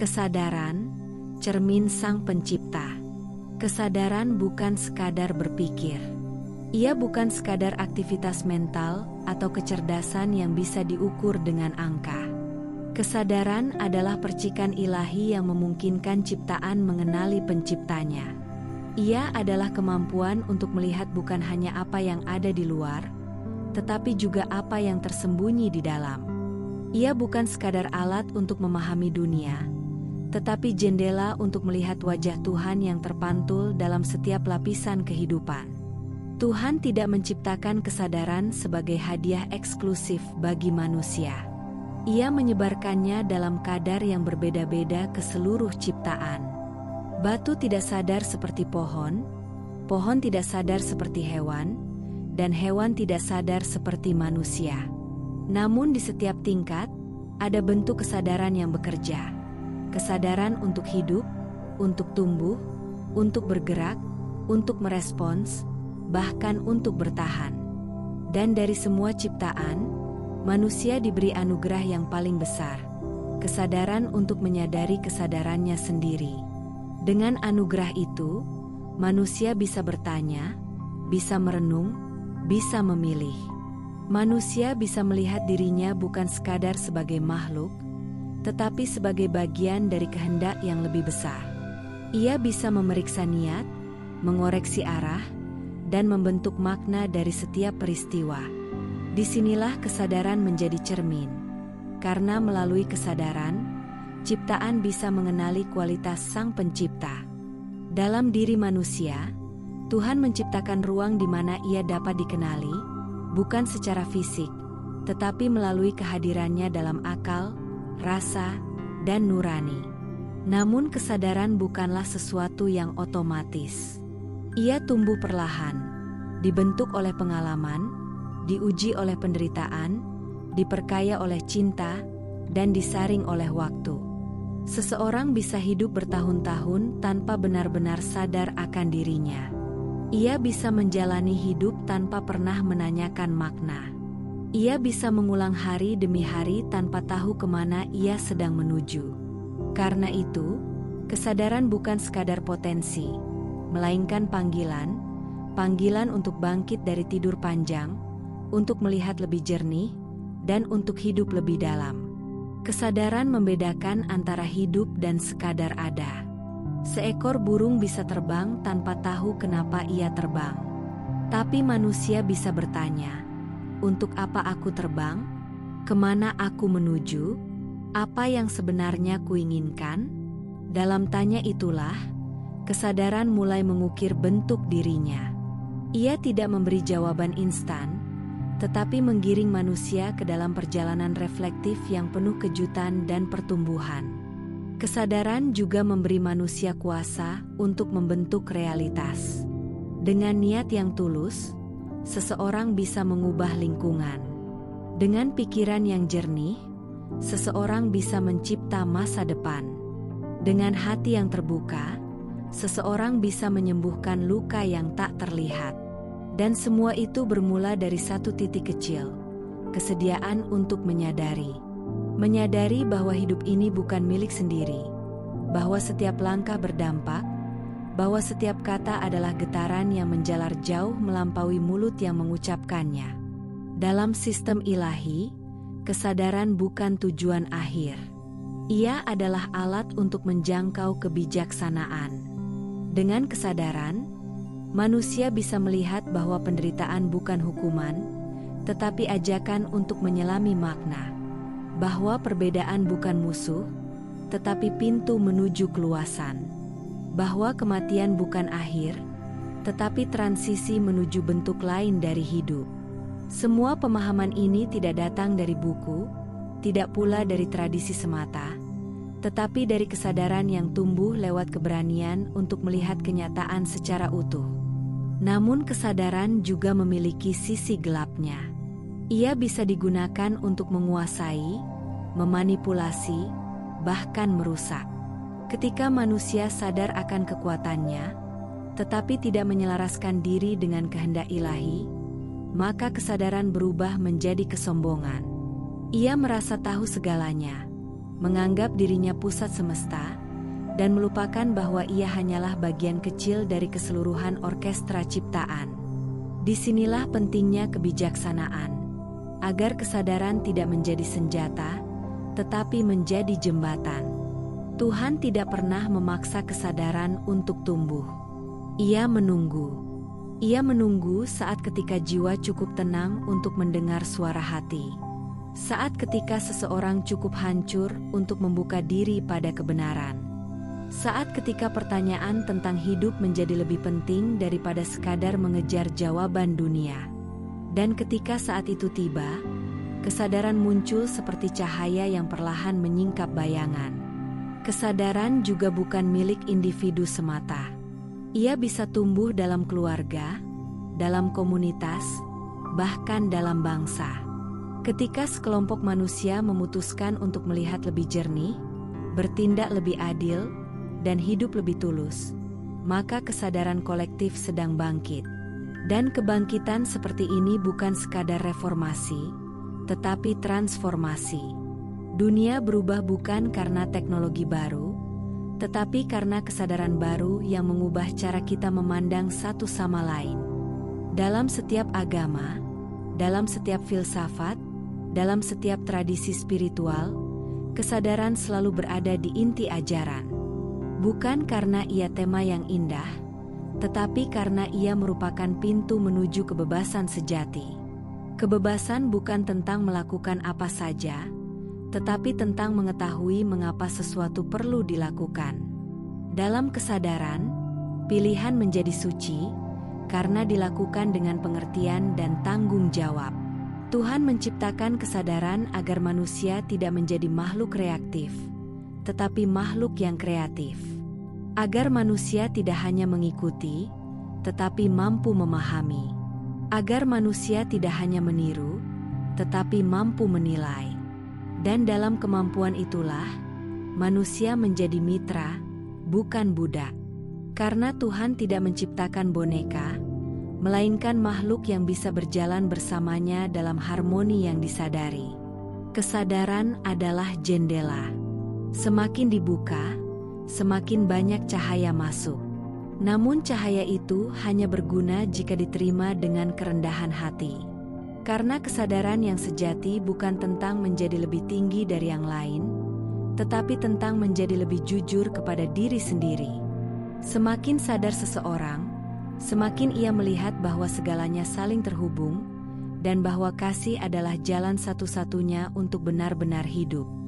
Kesadaran, cermin Sang Pencipta. Kesadaran bukan sekadar berpikir. Ia bukan sekadar aktivitas mental atau kecerdasan yang bisa diukur dengan angka. Kesadaran adalah percikan ilahi yang memungkinkan ciptaan mengenali penciptanya. Ia adalah kemampuan untuk melihat bukan hanya apa yang ada di luar, tetapi juga apa yang tersembunyi di dalam. Ia bukan sekadar alat untuk memahami dunia, tetapi jendela untuk melihat wajah Tuhan yang terpantul dalam setiap lapisan kehidupan. Tuhan tidak menciptakan kesadaran sebagai hadiah eksklusif bagi manusia. Ia menyebarkannya dalam kadar yang berbeda-beda ke seluruh ciptaan. Batu tidak sadar seperti pohon tidak sadar seperti hewan, dan hewan tidak sadar seperti manusia. Namun di setiap tingkat, ada bentuk kesadaran yang bekerja. Kesadaran untuk hidup, untuk tumbuh, untuk bergerak, untuk merespons, bahkan untuk bertahan. Dan dari semua ciptaan, manusia diberi anugerah yang paling besar, kesadaran untuk menyadari kesadarannya sendiri. Dengan anugerah itu, manusia bisa bertanya, bisa merenung, bisa memilih. Manusia bisa melihat dirinya bukan sekadar sebagai makhluk, tetapi sebagai bagian dari kehendak yang lebih besar. Ia bisa memeriksa niat, mengoreksi arah, dan membentuk makna dari setiap peristiwa. Disinilah kesadaran menjadi cermin. Karena melalui kesadaran, ciptaan bisa mengenali kualitas Sang Pencipta. Dalam diri manusia, Tuhan menciptakan ruang di mana ia dapat dikenali, bukan secara fisik, tetapi melalui kehadirannya dalam akal, rasa, dan nurani. Namun kesadaran bukanlah sesuatu yang otomatis. Ia tumbuh perlahan, dibentuk oleh pengalaman, diuji oleh penderitaan, diperkaya oleh cinta, dan disaring oleh waktu. Seseorang bisa hidup bertahun-tahun tanpa benar-benar sadar akan dirinya. Ia bisa menjalani hidup tanpa pernah menanyakan makna. Ia bisa mengulang hari demi hari tanpa tahu kemana ia sedang menuju. Karena itu, kesadaran bukan sekadar potensi, melainkan panggilan untuk bangkit dari tidur panjang, untuk melihat lebih jernih, dan untuk hidup lebih dalam. Kesadaran membedakan antara hidup dan sekadar ada. Seekor burung bisa terbang tanpa tahu kenapa ia terbang. Tapi manusia bisa bertanya, untuk apa aku terbang? Kemana aku menuju? Apa yang sebenarnya kuinginkan? Dalam tanya itulah, kesadaran mulai mengukir bentuk dirinya. Ia tidak memberi jawaban instan, tetapi menggiring manusia ke dalam perjalanan reflektif yang penuh kejutan dan pertumbuhan. Kesadaran juga memberi manusia kuasa untuk membentuk realitas. Dengan niat yang tulus, seseorang bisa mengubah lingkungan. Dengan pikiran yang jernih, seseorang bisa mencipta masa depan. Dengan hati yang terbuka, seseorang bisa menyembuhkan luka yang tak terlihat. Dan semua itu bermula dari satu titik kecil, kesediaan untuk menyadari. Menyadari bahwa hidup ini bukan milik sendiri, bahwa setiap langkah berdampak, bahwa setiap kata adalah getaran yang menjalar jauh melampaui mulut yang mengucapkannya. Dalam sistem ilahi, kesadaran bukan tujuan akhir. Ia adalah alat untuk menjangkau kebijaksanaan. Dengan kesadaran, manusia bisa melihat bahwa penderitaan bukan hukuman, tetapi ajakan untuk menyelami makna. Bahwa perbedaan bukan musuh, tetapi pintu menuju keluasan. Bahwa kematian bukan akhir, tetapi transisi menuju bentuk lain dari hidup. Semua pemahaman ini tidak datang dari buku, tidak pula dari tradisi semata, tetapi dari kesadaran yang tumbuh lewat keberanian untuk melihat kenyataan secara utuh. Namun kesadaran juga memiliki sisi gelapnya. Ia bisa digunakan untuk menguasai, memanipulasi, bahkan merusak. Ketika manusia sadar akan kekuatannya, tetapi tidak menyelaraskan diri dengan kehendak ilahi, maka kesadaran berubah menjadi kesombongan. Ia merasa tahu segalanya, menganggap dirinya pusat semesta, dan melupakan bahwa ia hanyalah bagian kecil dari keseluruhan orkestra ciptaan. Disinilah pentingnya kebijaksanaan, agar kesadaran tidak menjadi senjata, tetapi menjadi jembatan. Tuhan tidak pernah memaksa kesadaran untuk tumbuh. Ia menunggu. Ia menunggu saat ketika jiwa cukup tenang untuk mendengar suara hati. Saat ketika seseorang cukup hancur untuk membuka diri pada kebenaran. Saat ketika pertanyaan tentang hidup menjadi lebih penting daripada sekadar mengejar jawaban dunia. Dan ketika saat itu tiba, kesadaran muncul seperti cahaya yang perlahan menyingkap bayangan. Kesadaran juga bukan milik individu semata. Ia bisa tumbuh dalam keluarga, dalam komunitas, bahkan dalam bangsa. Ketika sekelompok manusia memutuskan untuk melihat lebih jernih, bertindak lebih adil, dan hidup lebih tulus, maka kesadaran kolektif sedang bangkit. Dan kebangkitan seperti ini bukan sekadar reformasi, tetapi transformasi. Dunia berubah bukan karena teknologi baru, tetapi karena kesadaran baru yang mengubah cara kita memandang satu sama lain. Dalam setiap agama, dalam setiap filsafat, dalam setiap tradisi spiritual, kesadaran selalu berada di inti ajaran. Bukan karena ia tema yang indah, tetapi karena ia merupakan pintu menuju kebebasan sejati. Kebebasan bukan tentang melakukan apa saja, tetapi tentang mengetahui mengapa sesuatu perlu dilakukan. Dalam kesadaran, pilihan menjadi suci, karena dilakukan dengan pengertian dan tanggung jawab. Tuhan menciptakan kesadaran agar manusia tidak menjadi makhluk reaktif, tetapi makhluk yang kreatif. Agar manusia tidak hanya mengikuti, tetapi mampu memahami. Agar manusia tidak hanya meniru, tetapi mampu menilai. Dan dalam kemampuan itulah, manusia menjadi mitra, bukan budak. Karena Tuhan tidak menciptakan boneka, melainkan makhluk yang bisa berjalan bersamanya dalam harmoni yang disadari. Kesadaran adalah jendela. Semakin dibuka, semakin banyak cahaya masuk. Namun cahaya itu hanya berguna jika diterima dengan kerendahan hati. Karena kesadaran yang sejati bukan tentang menjadi lebih tinggi dari yang lain, tetapi tentang menjadi lebih jujur kepada diri sendiri. Semakin sadar seseorang, semakin ia melihat bahwa segalanya saling terhubung, dan bahwa kasih adalah jalan satu-satunya untuk benar-benar hidup.